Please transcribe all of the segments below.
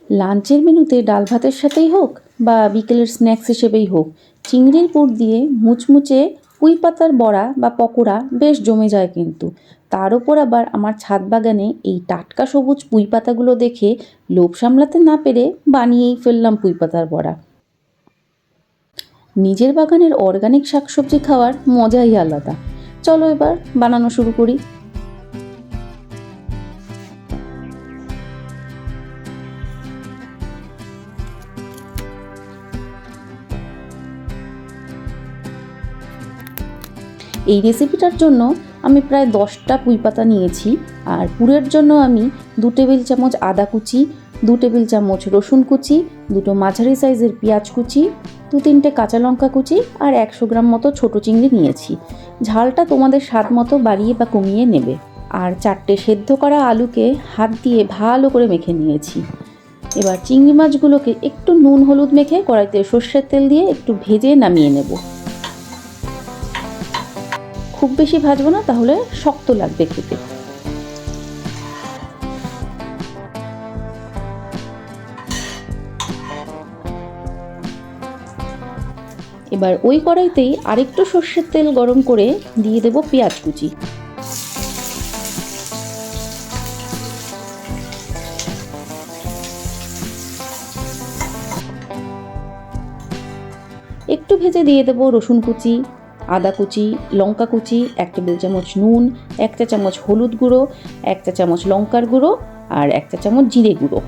লাঞ্চের মেনুতে ডাল ভাতের সাথেই হোক বা বিকেলের স্ন্যাক্স হিসেবেই হোক, চিংড়ির পুর দিয়ে মুচমুচে পুঁই পাতার বড়া বা পকোড়া বেশ জমে যায় কিন্তু। তার ওপর আবার আমার ছাদ বাগানে এই টাটকা সবুজ পুঁই পাতাগুলো দেখে লোভ সামলাতে না পেরে বানিয়েই ফেললাম পুঁই পাতার বড়া। নিজের বাগানের অর্গানিক শাকসবজি খাওয়ার মজাই আলাদা। চলো এবার বানানো শুরু করি। এই রেসিপিটার জন্য আমি প্রায় 10টা পুঁই পাতা নিয়েছি। আর পুরের জন্য আমি 2 টেবিল চামচ আদা কুচি, 2 টেবিল চামচ রসুন কুচি, 2টো মাঝারি সাইজের পেঁয়াজ কুচি, 2-3টে কাঁচা লঙ্কা কুচি আর 100 গ্রাম মতো ছোটো চিংড়ি নিয়েছি। ঝালটা তোমাদের স্বাদ মতো বাড়িয়ে বা কমিয়ে নেবে। আর 4টে সেদ্ধ করা আলুকে হাত দিয়ে ভালো করে মেখে নিয়েছি। এবার চিংড়ি মাছগুলোকে একটু নুন হলুদ মেখে কড়াইতে সর্ষের তেল দিয়ে একটু ভেজে নামিয়ে নেব। খুব বেশি ভাজবো না, তাহলে শক্ত লাগবে খেতে। এবার ওই কড়াইতেই আরেকটু সর্ষের তেল গরম করে দিয়ে দেব পেঁয়াজ কুচি। একটু ভেজে দিয়ে দেব রসুন কুচি, আদা কুচি, লঙ্কা কুচি, 1 টেবিল চামচ নুন, 1 চা চামচ হলুদ গুঁড়ো, 1 চা চামচ লঙ্কার গুঁড়ো আর 1 চা চামচ জিরে গুঁড়ো।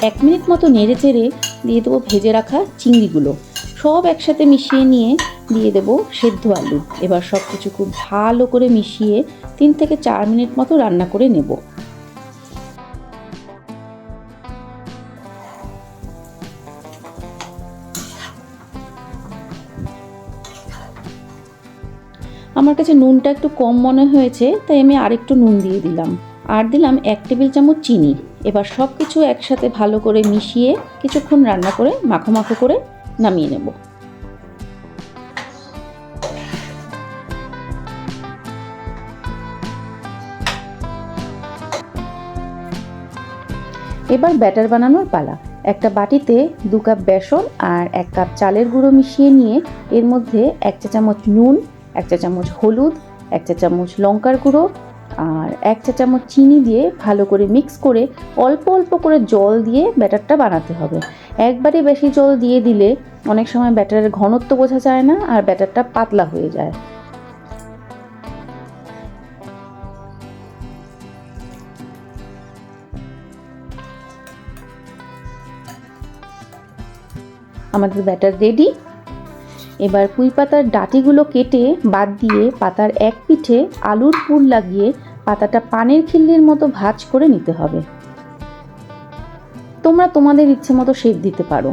1 মিনিট মতো নেড়ে চেড়ে দিয়ে দেবো ভেজে রাখা চিংড়িগুলো। সব একসাথে মিশিয়ে নিয়ে দিয়ে দেব সেদ্ধ আলু। এবার সব কিছু খুব ভালো করে মিশিয়ে 3 থেকে 4 মিনিট মতো রান্না করে নেব। আমার কাছে নুনটা একটু কম মনে হয়েছে, তাই আমি আরেকটু নুন দিয়ে দিলাম। আর দিলাম 1 টেবিল চামচ চিনি। এবার সব কিছু একসাথে ভালো করে মিশিয়ে কিছুক্ষণ রান্না করে মাখো মাখো করে নামিয়ে নেব। এবার ব্যাটার বানানোর পালা। একটা বাটিতে 2 কাপ বেসন আর 1 কাপ চালের গুঁড়ো মিশিয়ে নিয়ে এর মধ্যে 1 চা চামচ নুন, 1 চা চামচ হলুদ, 1 চা চামচ লঙ্কার গুঁড়ো আর 1 চা চামচ চিনি দিয়ে ভালো করে মিক্স করে অল্প অল্প করে জল দিয়ে ব্যাটারটা বানাতে হবে। একবারে বেশি জল দিয়ে দিলে অনেক সময় ব্যাটারের ঘনত্ব বোঝা যায় না আর ব্যাটারটা পাতলা হয়ে যায়। আমাদের ব্যাটার রেডি। এবার পুঁই পাতার ডাঁটিগুলো কেটে বাদ দিয়ে পাতার এক পিঠে আলুর পুর লাগিয়ে পাতাটা পানের খিল্লির মতো ভাঁজ করে নিতে হবে। তোমরা তোমাদের ইচ্ছে মতো শেপ দিতে পারো।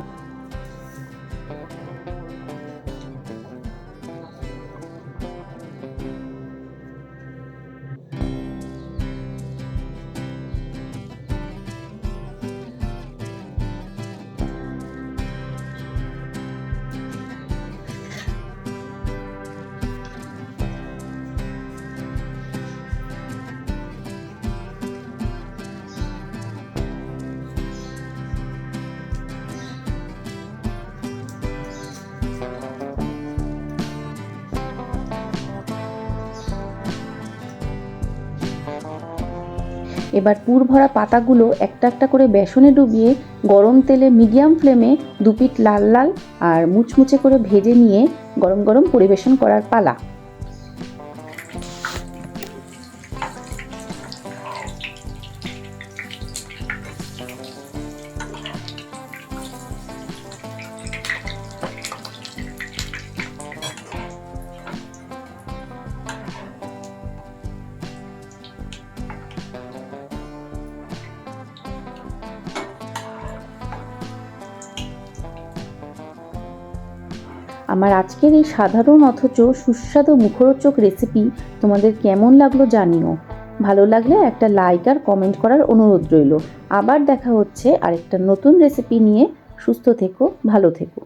এবার পুর ভরা পাতাগুলো একটা একটা করে বেসনে ডুবিয়ে গরম তেলে মিডিয়াম ফ্লেমে 2 পিঠ লাল লাল আর মুচমুচে করে ভেজে নিয়ে গরম গরম পরিবেশন করার পালা। আমার আজকের এই সাধারণ অথচ সুস্বাদু মুখরোচক রেসিপি তোমাদের কেমন লাগলো জানিও। ভালো লাগলে একটা লাইক আর কমেন্ট করার অনুরোধ রইল। আবার দেখা হচ্ছে আরেকটা নতুন রেসিপি নিয়ে। সুস্থ থেকো, ভালো থেকো।